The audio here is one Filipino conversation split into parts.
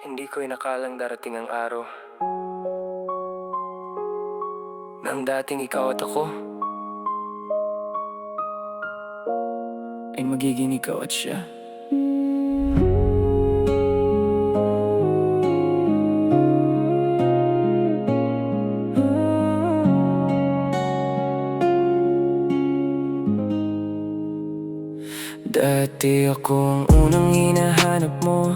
Hindi ko inakalang darating ang araw nang dating ikaw at ako ay magiging ikaw at siya. Dati ako ang unang hinahanap mo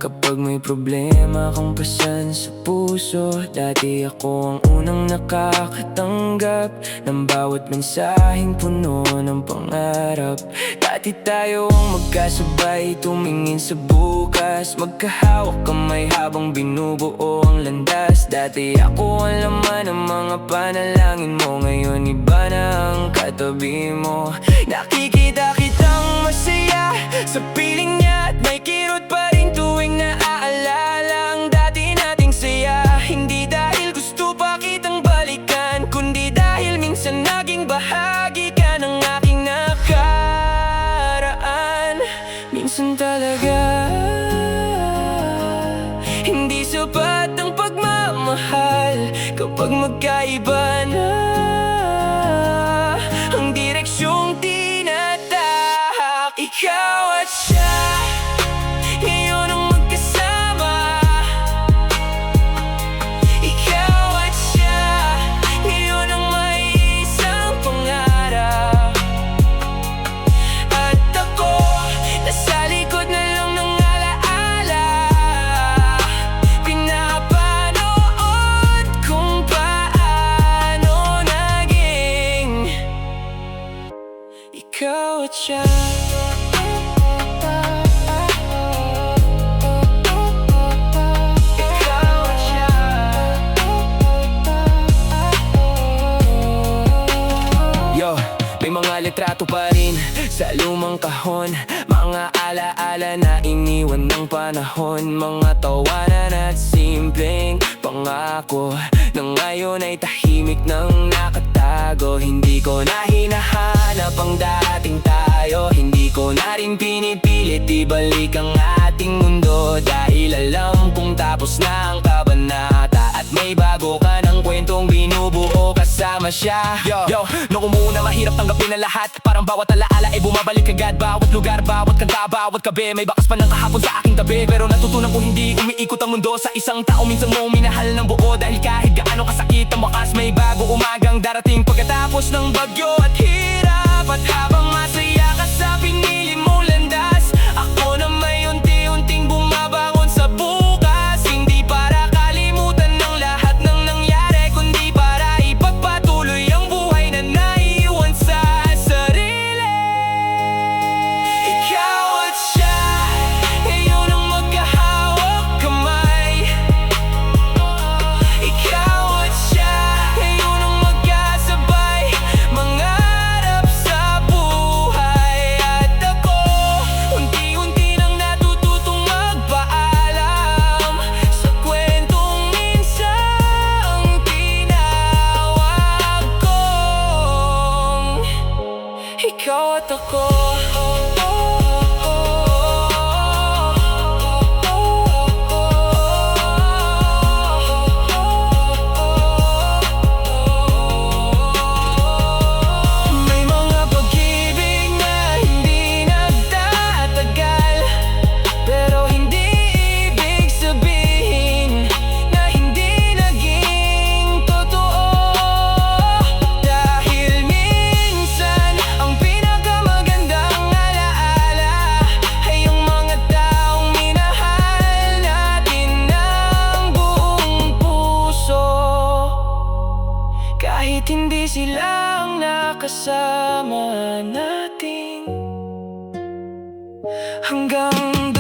kapag may problema kang pasan sa puso. Dati ako ang unang nakakatanggap ng bawat mensaheng puno ng pangarap. Dati tayo ang magkasabay tumingin sa bukas, magkahawak kamay habang binubuo ang landas. Dati ako ang laman ng mga panalangin mo, ngayon iba na ang katabi mo. Nakikita kitang masaya sa piling niya at may kirot pa rin tuwing naaalala ang dati nating saya. Hindi dahil gusto pa kitang balikan, kundi dahil minsan naging bahagi ka ng aking nakaraan. Minsan talaga hindi sapat ang pagmamahal kapag magkaiba na ang direksyong tinatahak. Ikaw at siya ngayon ang magkasama. Ikaw at siya ngayon ang may isang pangarap. At ako nasa likod na lang ng alaala, pinapanood kung paano naging ikaw at siya. May mga litrato pa rin sa lumang kahon, mga alaala na iniwan ng panahon, mga tawanan at simpleng pangako na ngayon ay tahimik nang nakatago. Hindi ko na hinahanap ang dating tayo, hindi ko na rin pinipilit ibalik ang ating mundo, dahil alam kong tapos na ang kabanata at may bago ka ng kwentong binubuo kasama siya. Noong umuna mahirap tanggapin ang lahat, parang bawat alaala ay bumabalik agad. Bawat lugar, bawat kanta, bawat gabi, may bakas pa ng kahapon sa aking tabi. Pero natutunan ko hindi umiikot ang mundo sa isang tao. Minsan mo minahal ng buo, dahil kahit gaano kasakit ang wakas, may bago umagang darating pagkatapos ng bagyo at hirap. At habang masaya ka sa pinili mong landas, ako na may unti-unting bumabangon sa bukas. Hindi para kalimutan ng lahat ng nangyari, kundi para ipagpatuloy ang buhay na naiwan sa sarili. Ikaw at siya ngayon ang magkahawak kamay. Ikaw at siya ngayon ang magkasabay mangarap sa buhay. At ako unti-unti nang natututong magpaalam sa kwentong minsang tinawag kong ikaw at ako. May mga pag-ibig na hindi nagtatagal, pero hindi ibig sabihin na hindi naging totoo. Dahil minsan ang pinakamagandang alaala ay yung mga taong minahal natin ng buong puso, kahit hindi sila ang nakasama natin hanggang